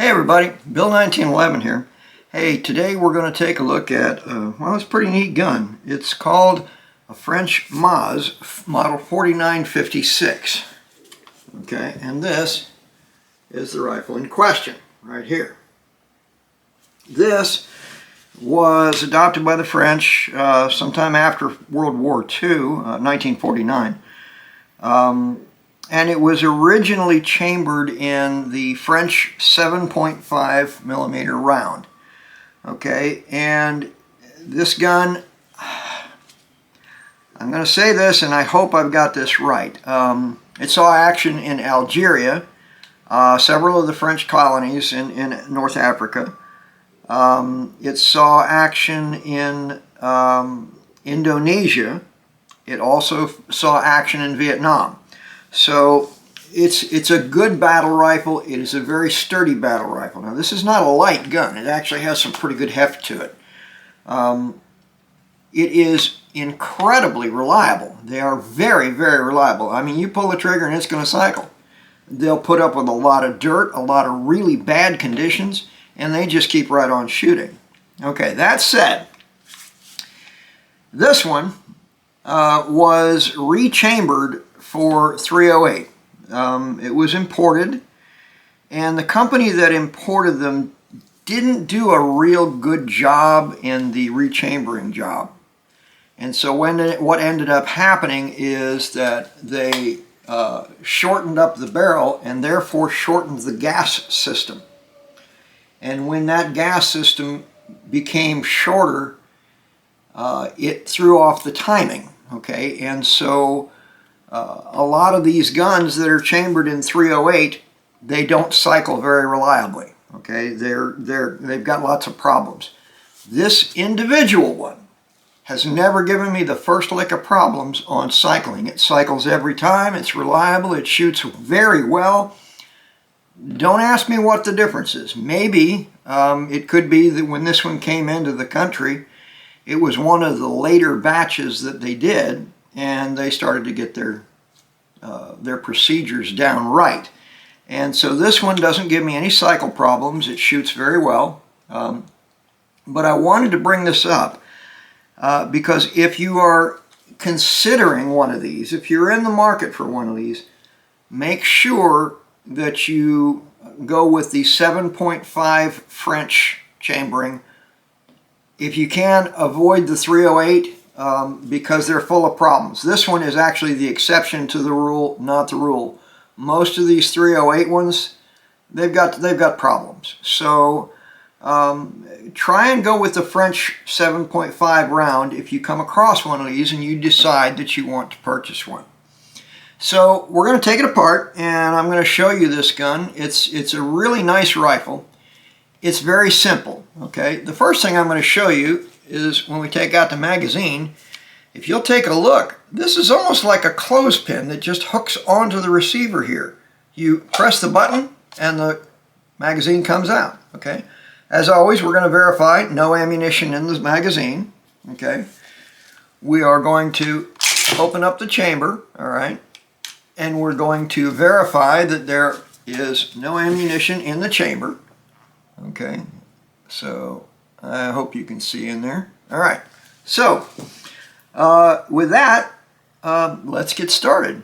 Hey everybody, Bill 1911 here. Hey, today we're going to take a look at, well, it's a pretty neat gun. It's called a French Maz model 4956. Okay, and this is the rifle in question right here. This was adopted by the French sometime after World War II, 1949. And it was originally chambered in the French 7.5 millimeter round. Okay, and this gun, I'm going to say this and I hope I've got this right. It saw action in Algeria, several of the French colonies in North Africa. It saw action in Indonesia. It also saw action in Vietnam. So it's a good battle rifle. It is a very sturdy battle rifle. Now this is not a light gun. It actually has some pretty good heft to it. It is incredibly reliable. They are very, very reliable. I mean, you pull the trigger and it's going to cycle. They'll put up with a lot of dirt, a lot of really bad conditions, and they just keep right on shooting. Okay, that said, this one was rechambered for 308. It was imported, and the company that imported them didn't do a real good job in the rechambering job. And so what ended up happening is that they shortened up the barrel and therefore shortened the gas system. And when that gas system became shorter, it threw off the timing. Okay, and so a lot of these guns that are chambered in 308, they don't cycle very reliably. Okay, they've got lots of problems. This individual one has never given me the first lick of problems on cycling. It cycles every time. It's reliable. It shoots very well. Don't ask me what the difference is. Maybe it could be that when this one came into the country, it was one of the later batches that they did, and they started to get their procedures down right. And so this one doesn't give me any cycle problems. It shoots very well. But I wanted to bring this up because if you are considering one of these, if you're in the market for one of these, make sure that you go with the 7.5 French chambering. If you can, avoid the 308 because they're full of problems. This one is actually the exception to the rule, not the rule. Most of these 308 ones, they've got problems. So try and go with the French 7.5 round if you come across one of these and you decide that you want to purchase one. So we're going to take it apart and I'm going to show you this gun. It's a really nice rifle. It's very simple. Okay, the first thing I'm going to show you is when we take out the magazine. If you'll take a look, this is almost like a clothespin that just hooks onto the receiver here. You press the button and the magazine comes out. Okay, as always, we're going to verify no ammunition in the magazine. Okay, we are going to open up the chamber, all right, and we're going to verify that there is no ammunition in the chamber. Okay, so I hope you can see in there. All right, so with that, let's get started.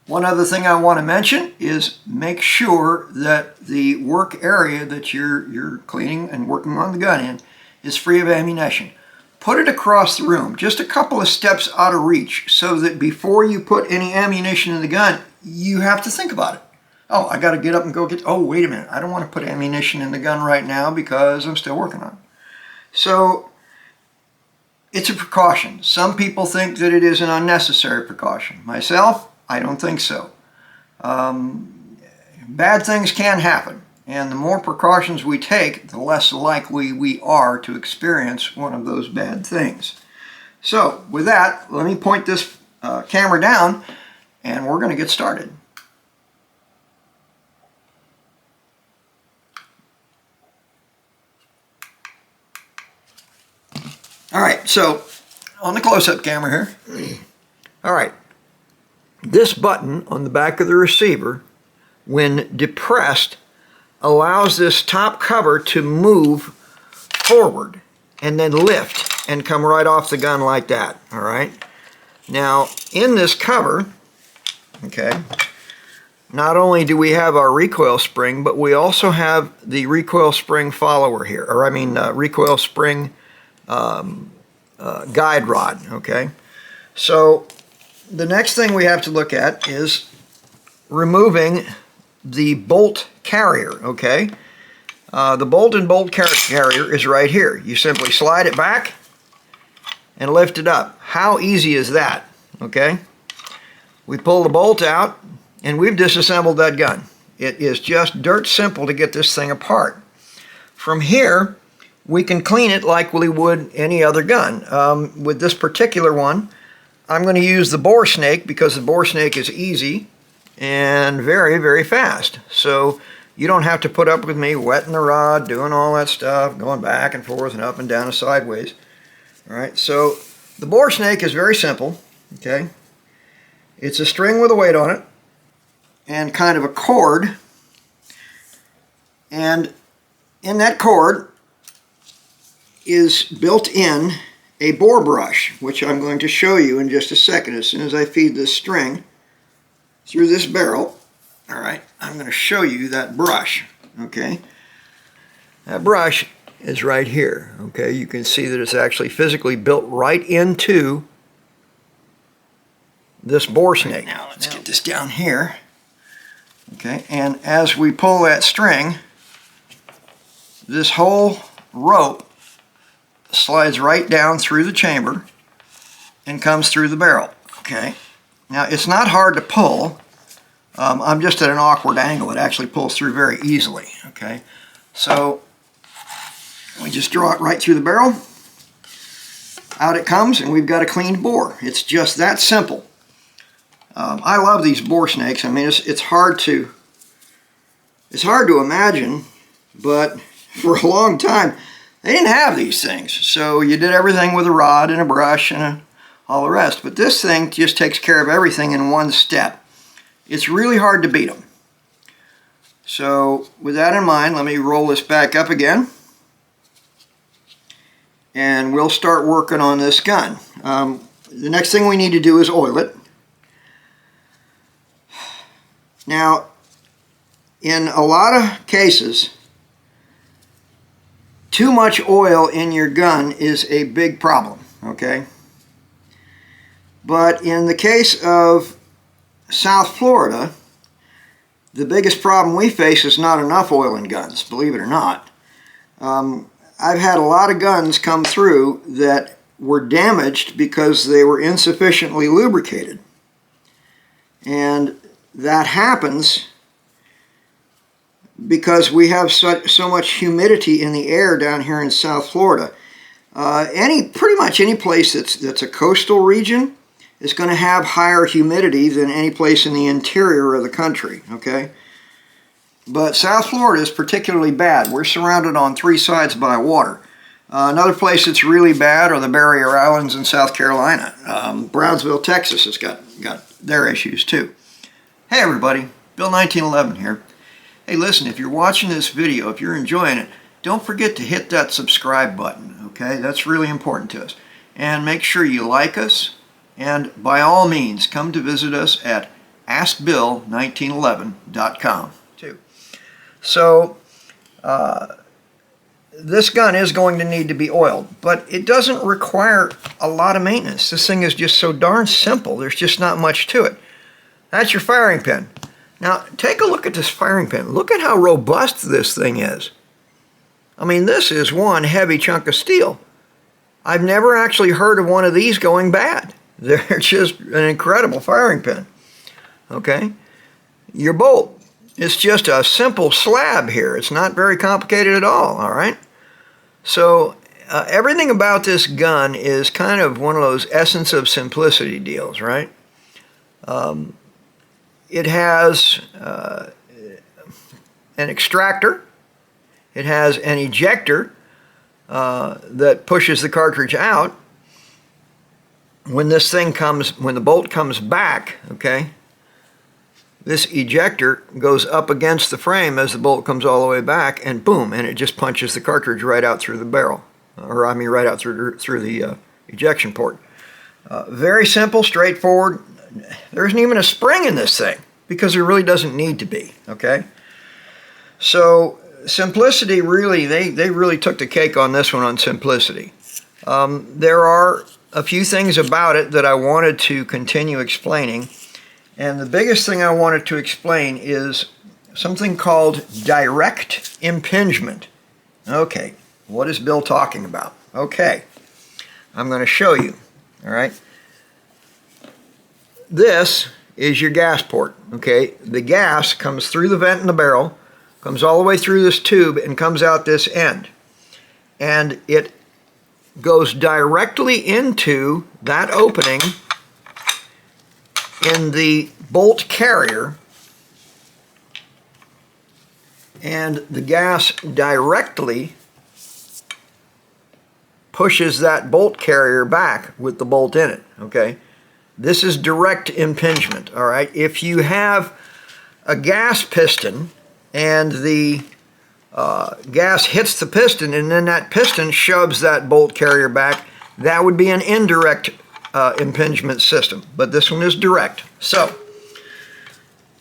One other thing I want to mention is make sure that the work area that you're cleaning and working on the gun in is free of ammunition. Put it across the room, just a couple of steps out of reach, so that before you put any ammunition in the gun, you have to think about it. Oh, I got to get up and go get, oh, wait a minute. I don't want to put ammunition in the gun right now because I'm still working on it. So it's a precaution. Some people think that it is an unnecessary precaution. Myself, I don't think so. Bad things can happen. And the more precautions we take, the less likely we are to experience one of those bad things. So with that, let me point this camera down and we're going to get started. All right, so on the close-up camera here, all right, this button on the back of the receiver when depressed, allows this top cover to move forward and then lift and come right off the gun like that, all right? Now, in this cover, okay, not only do we have our recoil spring, but we also have the recoil spring follower here, or I mean recoil spring guide rod, okay? So the next thing we have to look at is removing the bolt carrier, okay? The bolt and bolt carrier is right here. You simply slide it back and lift it up. How easy is that, okay? We pull the bolt out and we've disassembled that gun. It is just dirt simple to get this thing apart. From here, we can clean it like we would any other gun. With this particular one, I'm going to use the bore snake because the bore snake is easy and very, very fast. So you don't have to put up with me wetting the rod, doing all that stuff, going back and forth and up and down and sideways. All right, so the bore snake is very simple, okay? It's a string with a weight on it and kind of a cord. And in that cord is built in a bore brush, which I'm going to show you in just a second. As soon as I feed this string through this barrel, all right, I'm going to show you that brush, okay? That brush is right here, okay? You can see that it's actually physically built right into this bore snake. Now let's get this down here, okay? And as we pull that string, this whole rope slides right down through the chamber and comes through the barrel, okay? Now it's not hard to pull. I'm just at an awkward angle. It actually pulls through very easily, okay? So we just draw it right through the barrel. Out it comes and we've got a cleaned bore. It's just that simple. I love these bore snakes. I mean, it's hard to imagine, but for a long time they didn't have these things. So you did everything with a rod and a brush and all the rest. But this thing just takes care of everything in one step. It's really hard to beat them. So with that in mind, let me roll this back up again. And we'll start working on this gun. The next thing we need to do is oil it. Now, in a lot of cases, too much oil in your gun is a big problem, okay? But in the case of South Florida, the biggest problem we face is not enough oil in guns, believe it or not. I've had a lot of guns come through that were damaged because they were insufficiently lubricated. And that happens because we have so much humidity in the air down here in South Florida. Pretty much any place that's a coastal region is going to have higher humidity than any place in the interior of the country, okay? But South Florida is particularly bad. We're surrounded on three sides by water. Another place that's really bad are the Barrier Islands in South Carolina. Brownsville, Texas has got their issues too. Hey everybody, Bill 1911 here. Hey listen, if you're watching this video, if you're enjoying it, don't forget to hit that subscribe button, okay? That's really important to us. And make sure you like us, and by all means, come to visit us at askbill1911.com too. So, this gun is going to need to be oiled, but it doesn't require a lot of maintenance. This thing is just so darn simple. There's just not much to it. That's your firing pin. Now, take a look at this firing pin. Look at how robust this thing is. I mean, this is one heavy chunk of steel. I've never actually heard of one of these going bad. They're just an incredible firing pin. Okay? Your bolt. It's just a simple slab here. It's not very complicated at all right? So, everything about this gun is kind of one of those essence of simplicity deals, right? It has an extractor. It has an ejector that pushes the cartridge out. When the bolt comes back, okay, this ejector goes up against the frame as the bolt comes all the way back, and boom, and it just punches the cartridge right out through the barrel, or I mean right out through the ejection port. Very simple, straightforward. There isn't even a spring in this thing because there really doesn't need to be, okay? So simplicity, really, they really took the cake on this one on simplicity. There are a few things about it that I wanted to continue explaining. And the biggest thing I wanted to explain is something called direct impingement. Okay, what is Bill talking about? Okay, I'm going to show you, all right? This is your gas port, okay? The gas comes through the vent in the barrel, comes all the way through this tube, and comes out this end. And it goes directly into that opening in the bolt carrier, and the gas directly pushes that bolt carrier back with the bolt in it, okay? This is direct impingement, all right? If you have a gas piston and the gas hits the piston and then that piston shoves that bolt carrier back, that would be an indirect impingement system, but this one is direct. So,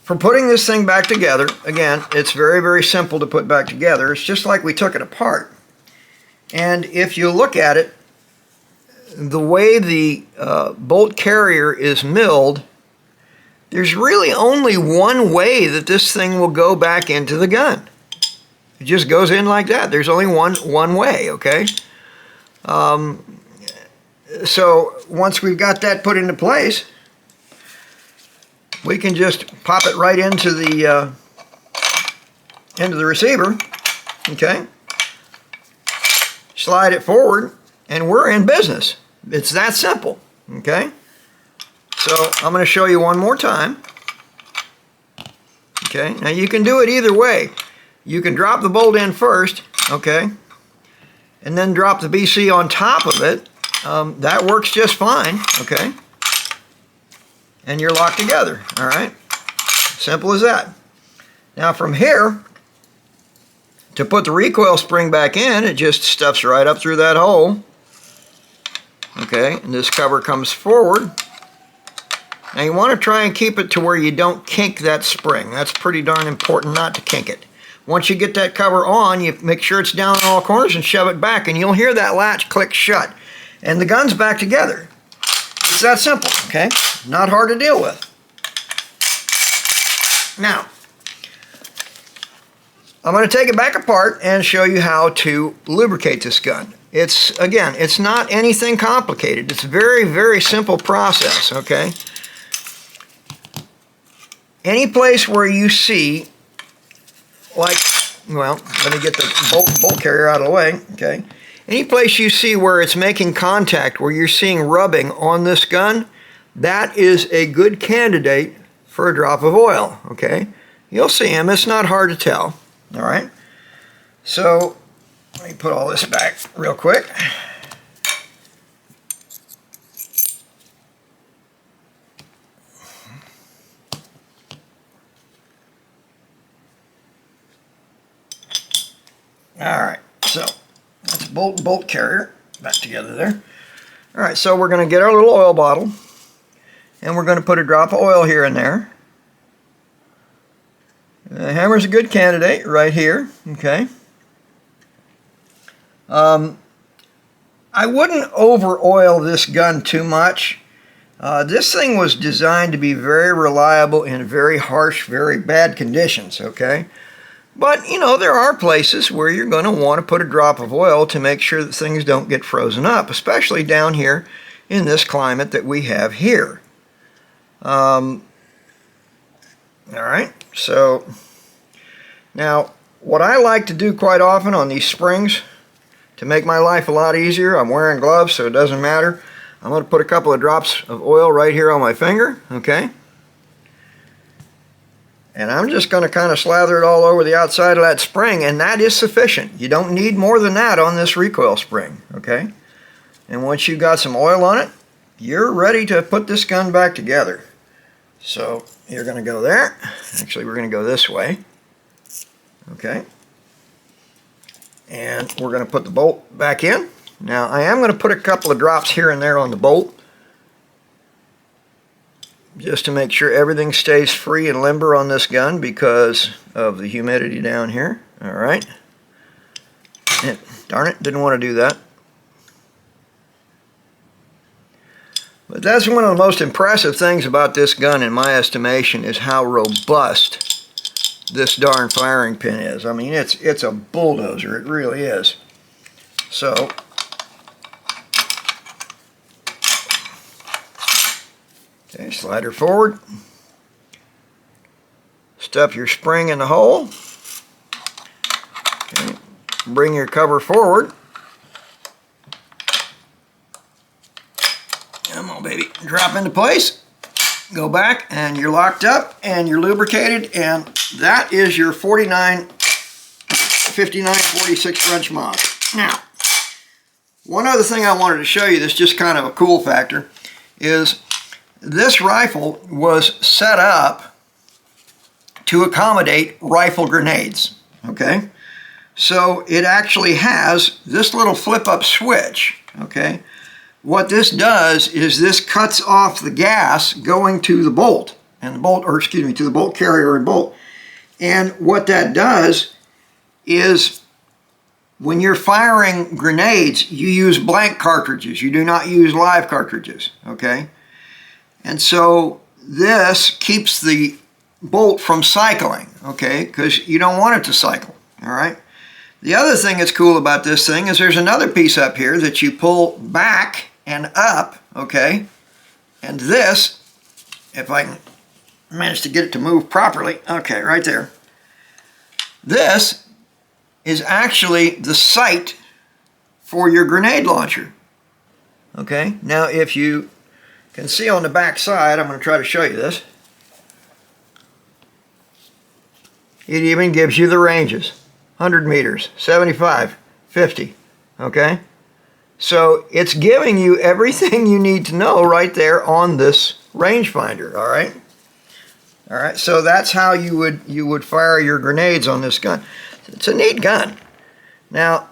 for putting this thing back together, again, it's very, very simple to put back together. It's just like we took it apart. And if you look at it, the way the bolt carrier is milled, there's really only one way that this thing will go back into the gun. It just goes in like that. There's only one way, okay? So once we've got that put into place, we can just pop it right into the receiver, okay? Slide it forward, and we're in business. It's that simple, okay? So I'm going to show you one more time. Okay, now you can do it either way. You can drop the bolt in first, okay, and then drop the BC on top of it. That works just fine, okay? And you're locked together, all right? Simple as that. Now from here, to put the recoil spring back in, it just stuffs right up through that hole. Okay, and this cover comes forward. Now you want to try and keep it to where you don't kink that spring. That's pretty darn important not to kink it. Once you get that cover on, you make sure it's down in all corners and shove it back, and you'll hear that latch click shut. And the gun's back together. It's that simple, okay? Not hard to deal with. Now, I'm going to take it back apart and show you how to lubricate this gun. Again, it's not anything complicated. It's a very, very simple process, okay? Any place where you see, like, well, let me get the bolt carrier out of the way, okay? Any place you see where it's making contact, where you're seeing rubbing on this gun, that is a good candidate for a drop of oil, okay? You'll see them. It's not hard to tell, all right? So, let me put all this back real quick. All right, so that's bolt carrier back together there. All right, so we're going to get our little oil bottle, and we're going to put a drop of oil here and there. The hammer's a good candidate right here, okay? I wouldn't over oil this gun too much. This thing was designed to be very reliable in very harsh, very bad conditions, okay? But, you know, there are places where you're going to want to put a drop of oil to make sure that things don't get frozen up, especially down here in this climate that we have here. All right, so now what I like to do quite often on these springs to make my life a lot easier, I'm wearing gloves so it doesn't matter. I'm going to put a couple of drops of oil right here on my finger, okay? And I'm just going to kind of slather it all over the outside of that spring, and that is sufficient. You don't need more than that on this recoil spring, okay? And once you've got some oil on it, you're ready to put this gun back together. So you're going to go there. Actually, we're going to go this way. Okay. And we're going to put the bolt back in. Now, I am going to put a couple of drops here and there on the bolt, just to make sure everything stays free and limber on this gun because of the humidity down here. All right. And, darn it, didn't want to do that. But that's one of the most impressive things about this gun, in my estimation, is how robust this darn firing pin is. I mean, it's a bulldozer. It really is. So, okay, slide her forward. Stuff your spring in the hole. Okay, bring your cover forward. Come on, baby. Drop into place. Go back, and you're locked up, and you're lubricated, and that is your 5946 French Moss. Now, one other thing I wanted to show you that's just kind of a cool factor is this rifle was set up to accommodate rifle grenades, okay? So it actually has this little flip-up switch, okay? What this does is this cuts off the gas going to the bolt, and the bolt, or excuse me, to the bolt carrier and bolt. And what that does is when you're firing grenades, you use blank cartridges. You do not use live cartridges, okay? And so this keeps the bolt from cycling, okay? Because you don't want it to cycle, all right? The other thing that's cool about this thing is there's another piece up here that you pull back and up, okay? And this, if I can manage to get it to move properly, okay, right there. This is actually the sight for your grenade launcher, okay? Now, if you can see on the back side, I'm going to try to show you this. It even gives you the ranges. 100 meters, 75, 50, okay? So it's giving you everything you need to know right there on this rangefinder, all right? All right, so that's how you would fire your grenades on this gun. It's a neat gun. Now,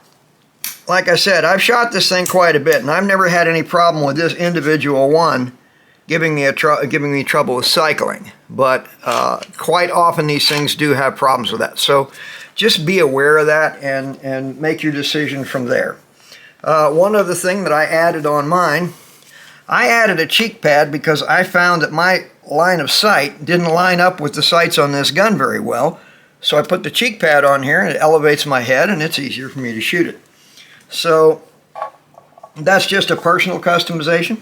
like I said, I've shot this thing quite a bit, and I've never had any problem with this individual one giving me trouble with cycling. But quite often these things do have problems with that. So just be aware of that and make your decision from there. One other thing that I added on mine, I added a cheek pad because I found that my line of sight didn't line up with the sights on this gun very well. So I put the cheek pad on here, and it elevates my head, and it's easier for me to shoot it. So that's just a personal customization.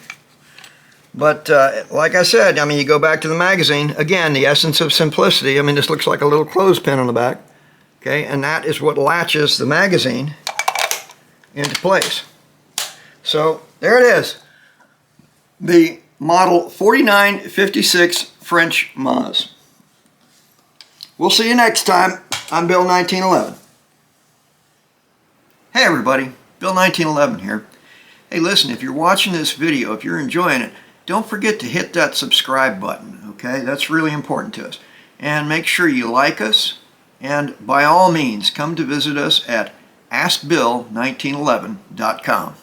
But like I said, I mean, you go back to the magazine, again, the essence of simplicity. I mean, this looks like a little clothespin on the back, okay? And that is what latches the magazine into place. So there it is, the model 4956 French Moss. We'll see you next time. I'm Bill 1911. Hey everybody, Bill 1911 here. Hey, listen, if you're watching this video, if you're enjoying it, don't forget to hit that subscribe button, okay? That's really important to us. And make sure you like us, and by all means, come to visit us at askbill1911.com.